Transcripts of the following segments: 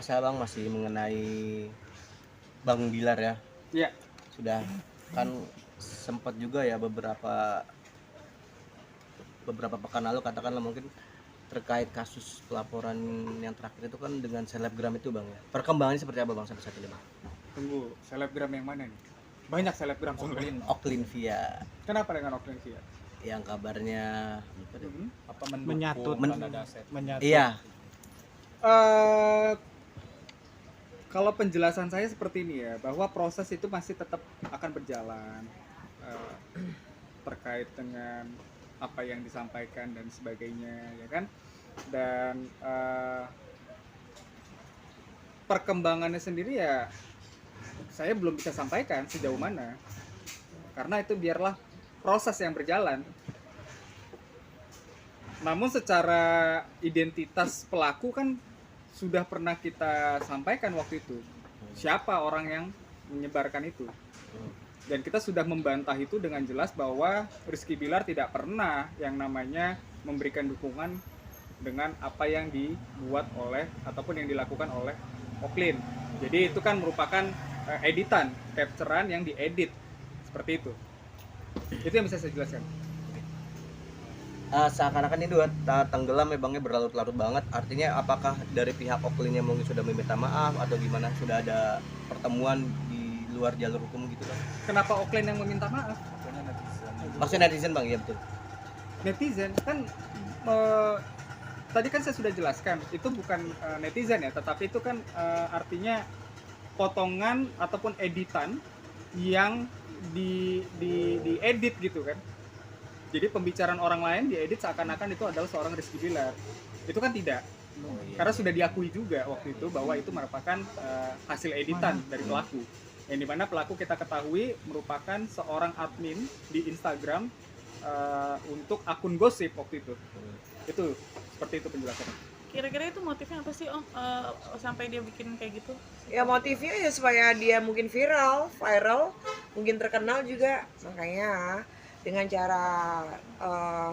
Bang masih mengenai Bang Bilar ya. Iya. Sudah kan sempat juga ya beberapa pekan lalu katakanlah mungkin terkait kasus pelaporan yang terakhir itu kan dengan selebgram itu Bang ya. Perkembangannya seperti apa Bang sampai saat ini Bang? Tunggu, selebgram yang mana nih? Banyak selebgram soalnya. Oklin via Kenapa dengan Oakland sih ya? yang kabarnya Apa mendukung Menyatut. Kanada Set? Menyatu. iya Kalau penjelasan saya seperti ini ya, bahwa proses itu masih tetap akan berjalan eh, terkait dengan apa yang disampaikan dan sebagainya, ya kan? Dan perkembangannya sendiri ya, saya belum bisa sampaikan sejauh mana, karena itu biarlah proses yang berjalan. Namun secara identitas pelaku kan sudah pernah kita sampaikan waktu itu, siapa orang yang menyebarkan itu, dan kita sudah membantah itu dengan jelas bahwa Rizky Bilar tidak pernah yang namanya memberikan dukungan dengan apa yang dibuat oleh ataupun yang dilakukan oleh Oklin. Jadi itu kan merupakan editan, capturean yang diedit seperti itu. Itu yang bisa saya jelaskan. seakan-akan ini udah tenggelam ya Bangnya, berlarut-larut banget. Artinya apakah dari pihak Oklinnya mungkin sudah meminta maaf atau gimana? Sudah ada pertemuan di luar jalur hukum gitu kan? Kenapa Oklin yang meminta maaf? Maksudnya netizen Bang, ya betul. Netizen kan tadi kan saya sudah jelaskan, itu bukan netizen ya, tetapi itu kan artinya potongan ataupun editan yang diedit gitu kan. Jadi pembicaraan orang lain diedit seakan-akan itu adalah seorang Rizky Bilar. Itu kan tidak. Karena sudah diakui juga waktu itu bahwa itu merupakan hasil editan dari pelaku. Yang dimana pelaku kita ketahui merupakan seorang admin di Instagram untuk akun gosip waktu itu. Itu seperti itu penjelasannya. Kira-kira itu motifnya apa sih Om sampai dia bikin kayak gitu? Ya motifnya ya supaya dia mungkin viral, mungkin terkenal juga. Makanya dengan cara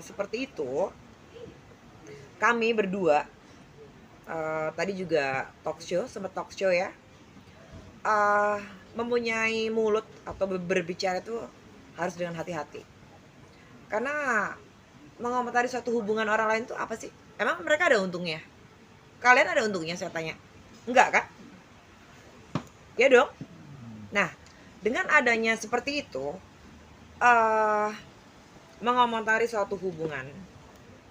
seperti itu, kami berdua tadi juga sempat talk show ya, mempunyai mulut atau berbicara itu harus dengan hati-hati. Karena mengomentari suatu hubungan orang lain itu apa sih? Emang mereka ada untungnya? Kalian ada untungnya saya tanya? Enggak kan? Ya dong. Nah, dengan adanya seperti itu, mengomentari suatu hubungan,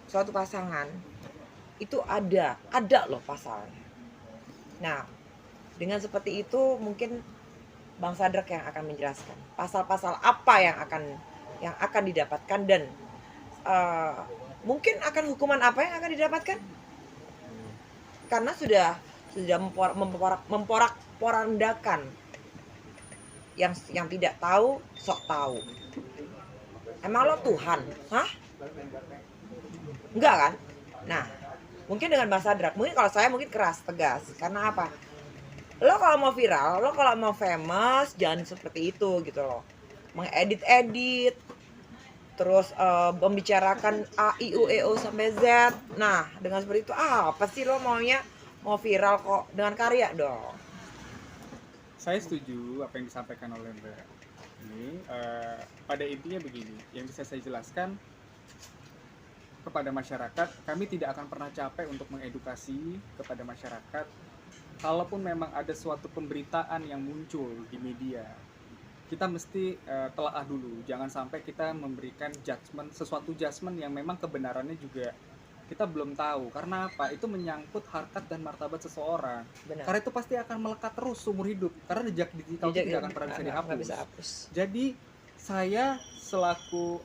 suatu pasangan, itu ada loh pasalnya. Nah, dengan seperti itu mungkin Bang Sadrak yang akan menjelaskan pasal-pasal apa yang akan didapatkan dan mungkin akan hukuman apa yang akan didapatkan, karena sudah memporak-porandakan yang tidak tahu sok tahu. Emang lo Tuhan? Hah? Enggak kan? Nah, mungkin dengan Bang Sadrak, mungkin kalau saya mungkin keras, tegas. Karena apa? Lo kalau mau viral, lo kalau mau famous, jangan seperti itu gitu loh. Mengedit-edit, terus membicarakan A, I, U, E, O sampai Z. Nah, dengan seperti itu, apa sih lo maunya? Mau viral kok, dengan karya dong. Saya setuju apa yang disampaikan oleh Mbak ini. Pada intinya begini, yang bisa saya jelaskan kepada masyarakat, kami tidak akan pernah capek untuk mengedukasi kepada masyarakat. Kalaupun memang ada suatu pemberitaan yang muncul di media, kita mesti telaah dulu. Jangan sampai kita memberikan sesuatu judgement yang memang kebenarannya juga kita belum tahu. Karena apa? Itu menyangkut harkat dan martabat seseorang. Benar. Karena itu pasti akan melekat terus seumur hidup. Karena jejak digital itu tidak akan pernah bisa dihapus. Jadi saya selaku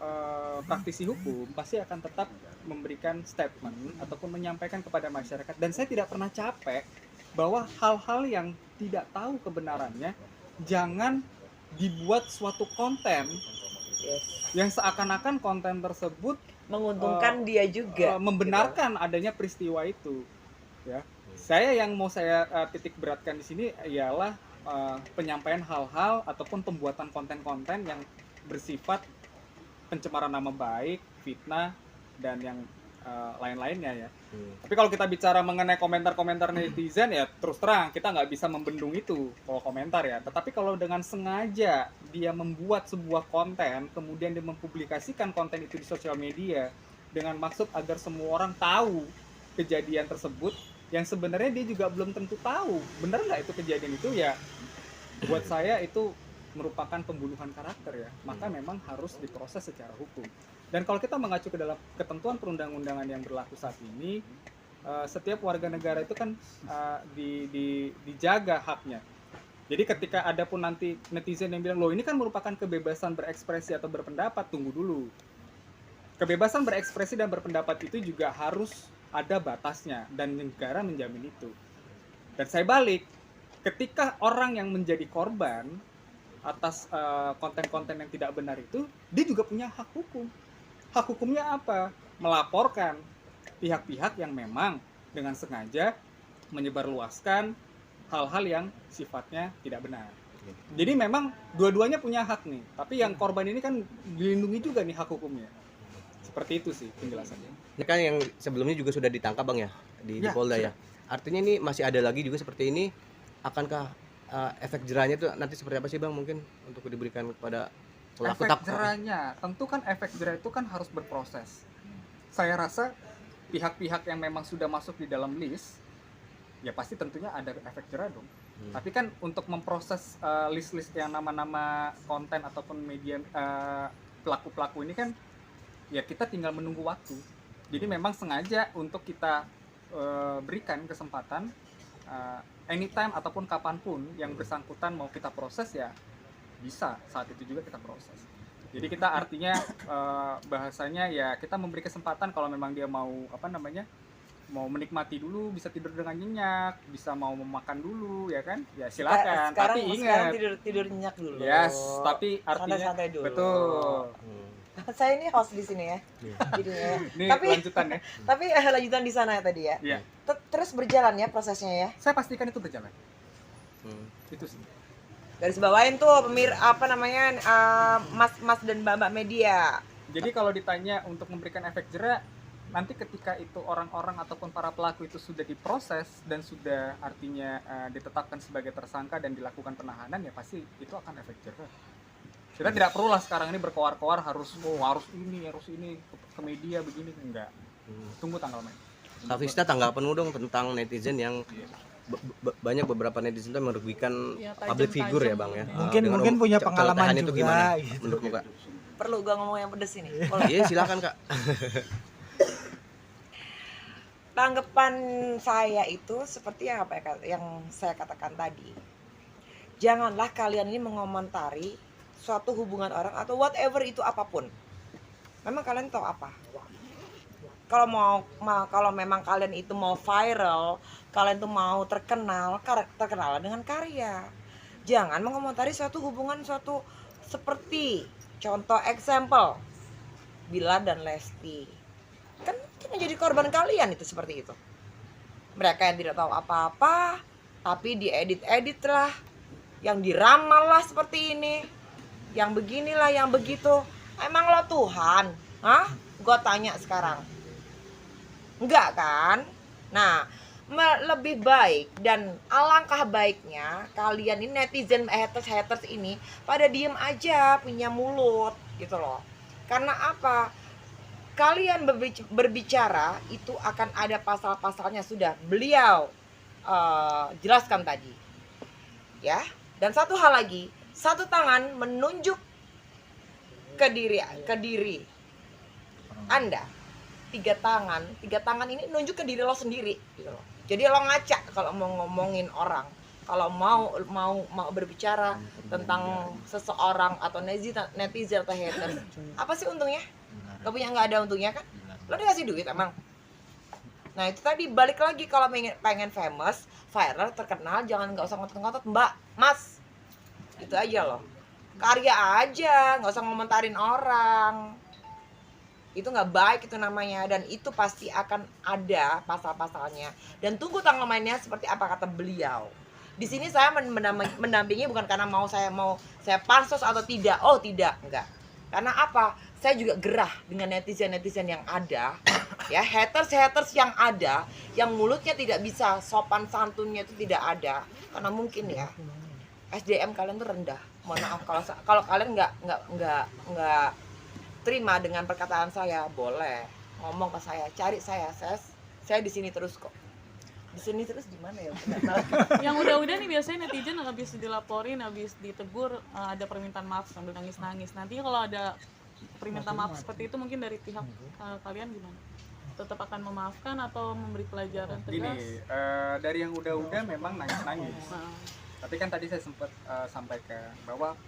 praktisi hukum pasti akan tetap memberikan statement ataupun menyampaikan kepada masyarakat. Dan saya tidak pernah capek bahwa hal-hal yang tidak tahu kebenarannya jangan dibuat suatu konten yang seakan-akan konten tersebut menguntungkan dia juga, membenarkan adanya peristiwa itu, ya. Saya yang mau saya titik beratkan di sini ialah penyampaian hal-hal ataupun pembuatan konten-konten yang bersifat pencemaran nama baik, fitnah, dan yang lain-lainnya ya. Hmm. Tapi kalau kita bicara mengenai komentar-komentar netizen ya terus terang kita nggak bisa membendung itu kalau komentar ya. Tetapi kalau dengan sengaja dia membuat sebuah konten, kemudian dia mempublikasikan konten itu di sosial media dengan maksud agar semua orang tahu kejadian tersebut, yang sebenarnya dia juga belum tentu tahu benar nggak itu kejadian itu ya. Buat saya itu merupakan pembunuhan karakter ya. Maka memang harus diproses secara hukum. Dan kalau kita mengacu ke dalam ketentuan perundang-undangan yang berlaku saat ini, setiap warga negara itu kan dijaga haknya. Jadi ketika ada pun nanti netizen yang bilang, loh ini kan merupakan kebebasan berekspresi atau berpendapat, tunggu dulu. Kebebasan berekspresi dan berpendapat itu juga harus ada batasnya, dan negara menjamin itu. Dan saya balik, ketika orang yang menjadi korban atas konten-konten yang tidak benar itu, dia juga punya hak hukum. Hak hukumnya apa? Melaporkan pihak-pihak yang memang dengan sengaja menyebarluaskan hal-hal yang sifatnya tidak benar. Jadi memang dua-duanya punya hak nih, tapi yang korban ini kan dilindungi juga nih hak hukumnya. Seperti itu sih penjelasannya. Ini kan yang sebelumnya juga sudah ditangkap Bang ya di Polda ya. Artinya ini masih ada lagi juga seperti ini. Akankah efek jerahnya itu nanti seperti apa sih Bang, mungkin untuk diberikan kepada pelaku? Efek jerahnya, tentu kan efek jerah itu kan harus berproses. Saya rasa pihak-pihak yang memang sudah masuk di dalam list, ya pasti tentunya ada efek jerah dong. Tapi kan untuk memproses list-list yang nama-nama konten ataupun media pelaku-pelaku ini kan, ya kita tinggal menunggu waktu. Jadi memang sengaja untuk kita berikan kesempatan anytime ataupun kapanpun yang bersangkutan mau kita proses ya bisa saat itu juga kita proses. Jadi kita artinya bahasanya ya kita memberi kesempatan kalau memang dia mau mau menikmati dulu, bisa tidur dengan nyenyak, bisa mau memakan dulu ya kan, ya silakan. Sekarang, tapi ingat tidur nyenyak dulu. yes, tapi artinya santai-santai dulu. betul. Saya ini host di sini ya. Jadinya. Ini Tapi lanjutan ya. tapi lanjutan di sana ya tadi ya. Iya. Terus berjalan ya prosesnya ya. Saya pastikan itu berjalan. Itu sih. Garis bawain tuh mas dan mbak media. Jadi kalau ditanya untuk memberikan efek jerah, nanti ketika itu orang-orang ataupun para pelaku itu sudah diproses dan sudah artinya ditetapkan sebagai tersangka dan dilakukan penahanan, ya pasti itu akan efek jerah. Kita tidak perlulah sekarang ini berkoar-koar harus ini ke media begini, enggak. Tunggu tanggal main. Kak Vista, tanggapan lu dong tentang netizen yang banyak beberapa netizen itu merugikan Ya, public figure ya Bang ya. Mungkin punya pengalaman contohan itu juga, gimana gitu. menurutmu Kak? Perlu gua ngomong yang pedes ini. Iya silakan Kak. Tanggapan saya itu seperti yang saya katakan tadi. Janganlah kalian ini mengomentari suatu hubungan orang atau whatever itu apapun. Memang kalian tahu apa? Kalau memang kalian itu mau viral, kalian tuh mau terkenal dengan karya. Jangan mengomentari suatu hubungan seperti contoh example Bila dan Lesti. Kan itu menjadi korban kalian itu seperti itu. Mereka yang tidak tahu apa-apa, tapi diedit-edit lah, yang diramal lah seperti ini, yang beginilah, yang begitu. Emang lo Tuhan? Hah? Gua tanya sekarang. Enggak kan? Nah, lebih baik dan alangkah baiknya kalian ini netizen haters ini pada diem aja, punya mulut gitu loh. Karena apa? Kalian berbicara itu akan ada pasal-pasalnya, sudah beliau jelaskan tadi. Ya. Dan satu hal lagi, satu tangan menunjuk ke diri Anda. Tiga tangan ini nunjuk ke diri lo sendiri gitu loh. Jadi lo ngaca kalau mau ngomongin orang, kalau mau berbicara tentang seseorang atau netizen atau haters, apa sih untungnya? Nggak ada untungnya kan? Lo dikasih duit emang. Nah itu tadi balik lagi, kalau pengen famous, viral, terkenal, jangan nggak usah ngotot-ngotot Mbak, Mas. Itu aja loh. Karya aja, nggak usah ngomentarin orang. Itu nggak baik itu namanya, dan itu pasti akan ada pasal-pasalnya. Dan tunggu tanggal mainnya seperti apa kata beliau. Di sini saya mendampingi bukan karena saya pansos atau tidak. Oh tidak, enggak. Karena apa? Saya juga gerah dengan netizen yang ada Ya, haters yang ada, yang mulutnya tidak bisa, sopan santunnya itu tidak ada, karena mungkin ya SDM kalian tuh rendah. Mohon maaf kalau kalian nggak terima dengan perkataan saya, boleh ngomong ke saya, cari saya di sini terus kok. Di sini terus gimana ya? Yang udah-udah nih biasanya netizen habis dilaporin, habis ditegur, ada permintaan maaf sambil nangis-nangis. Nanti kalau ada permintaan maaf seperti itu mungkin dari pihak kalian gimana? Tetap akan memaafkan atau memberi pelajaran tegas? Gini, dari yang udah-udah memang nangis-nangis. Tapi kan tadi saya sempat sampaikan bahwa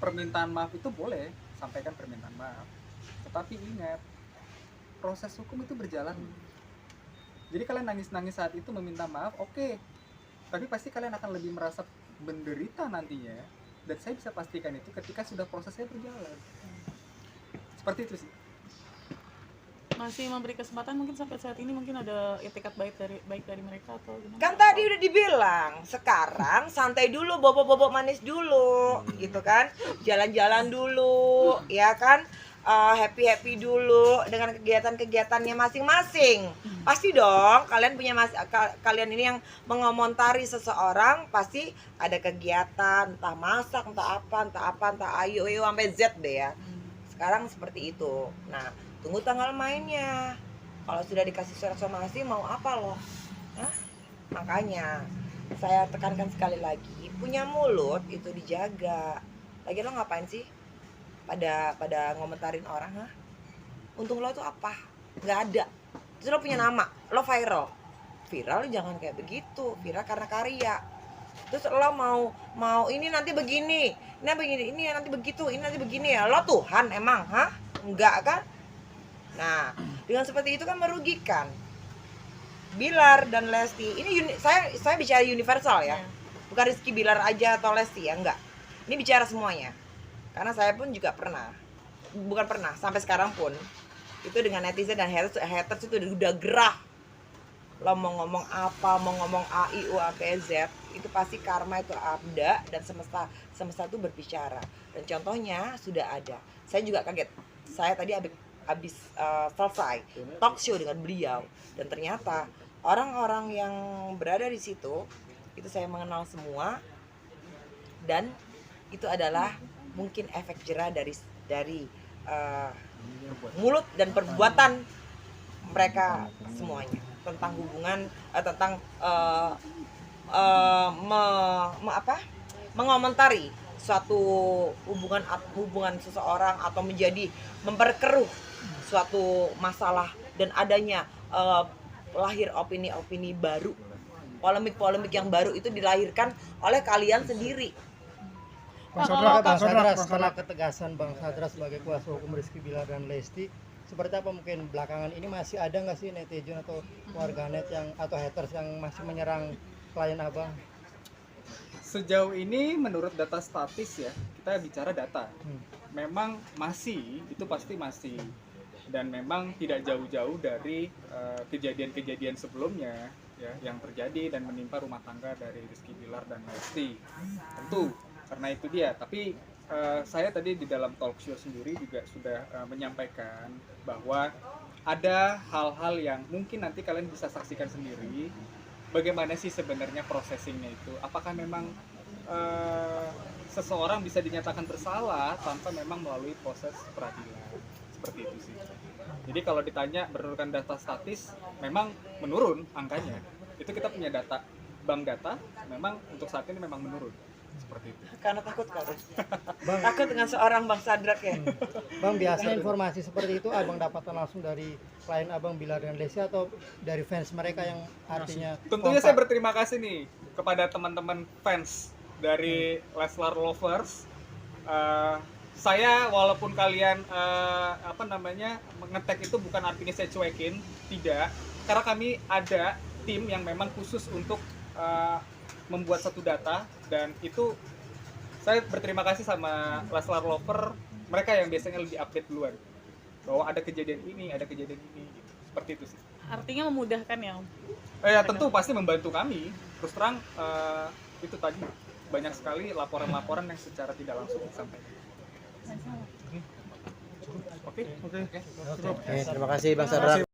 permintaan maaf itu boleh, sampaikan permintaan maaf. Tetapi ingat, proses hukum itu berjalan. Jadi kalian nangis-nangis saat itu meminta maaf, oke. Tapi pasti kalian akan lebih merasa menderita nantinya. Dan saya bisa pastikan itu ketika sudah prosesnya berjalan. Seperti itu sih. Masih memberi kesempatan mungkin sampai saat ini mungkin ada etikat baik dari mereka atau gimana? Kan tadi udah dibilang, sekarang santai dulu, bobok-bobok manis dulu, gitu kan? Jalan-jalan dulu, ya kan? Happy-happy dulu dengan kegiatan-kegiatannya masing-masing. Pasti dong, kalian ini yang mengomentari seseorang pasti ada kegiatan, entah masak, entah ayo sampai Z deh ya. Sekarang seperti itu. Nah, tunggu tanggal mainnya. Kalau sudah dikasih surat somasi mau apa loh? Hah? Makanya saya tekankan sekali lagi, punya mulut itu dijaga. Lagi lo ngapain sih? Pada ngomentarin orang, ha? Untung lo tuh apa? Nggak ada. Terus lo punya nama, lo viral. Viral jangan kayak begitu. Viral karena karya. Terus lo mau ini nanti begini, ini nanti begitu, ini nanti begini ya. Lo Tuhan emang, ha? Enggak kan? Nah, dengan seperti itu kan merugikan Bilar dan Lesti. Ini saya bicara universal ya. Bukan Rizky Bilar aja atau Lesti ya, enggak. Ini bicara semuanya. Karena saya pun juga sampai sekarang pun itu dengan netizen dan haters itu udah gerah. Lo mau ngomong apa, mau ngomong A, I, U, A, P, Z, itu pasti karma itu ada dan semesta itu berbicara. Dan contohnya sudah ada. Saya juga kaget. Saya tadi habis selesai talk show dengan beliau dan ternyata orang-orang yang berada di situ itu saya mengenal semua dan itu adalah mungkin efek jerah dari mulut dan perbuatan mereka semuanya tentang hubungan mengomentari suatu hubungan seseorang atau memperkeruh suatu masalah dan adanya lahir opini-opini baru, polemik-polemik yang baru itu dilahirkan oleh kalian sendiri. Bang Sadra, setelah ketegasan Bang Sadra sebagai kuasa hukum Rizky Bilar dan Lesti, seperti apa mungkin belakangan ini masih ada nggak sih netizen atau warganet atau haters yang masih menyerang klien abang? Sejauh ini menurut data statis ya, kita bicara data. Memang itu pasti masih. Dan memang tidak jauh-jauh dari kejadian-kejadian sebelumnya ya yang terjadi dan menimpa rumah tangga dari Rizky Bilar dan Lesti. Tentu karena itu dia. Tapi saya tadi di dalam talk show sendiri juga sudah menyampaikan bahwa ada hal-hal yang mungkin nanti kalian bisa saksikan sendiri. Bagaimana sih sebenarnya processingnya itu? Apakah memang seseorang bisa dinyatakan bersalah tanpa memang melalui proses peradilan? Seperti itu sih. Jadi kalau ditanya berdasarkan data statis, memang menurun angkanya. Itu kita punya data, bank data, memang untuk saat ini memang menurun. Seperti itu. Karena takut kan? Takut dengan seorang Bang Sadrak ya. Bang, biasa informasi seperti itu abang dapatkan langsung dari klien abang Bilar dan Lesti atau dari fans mereka yang artinya tentunya saya berterima kasih nih kepada teman-teman fans dari Leslar Lovers. Saya walaupun kalian ngetek itu bukan artinya saya cuekin, tidak, karena kami ada tim yang memang khusus untuk membuat satu data dan itu saya berterima kasih sama Leslar Lover, mereka yang biasanya lebih update duluan bahwa ada kejadian ini gitu. Seperti itu sih. Artinya memudahkan ya? Ya tentu pasti membantu kami. Terus terang itu tadi banyak sekali laporan-laporan yang secara tidak langsung disampaikan. Oke. Terima kasih Bang Sadra.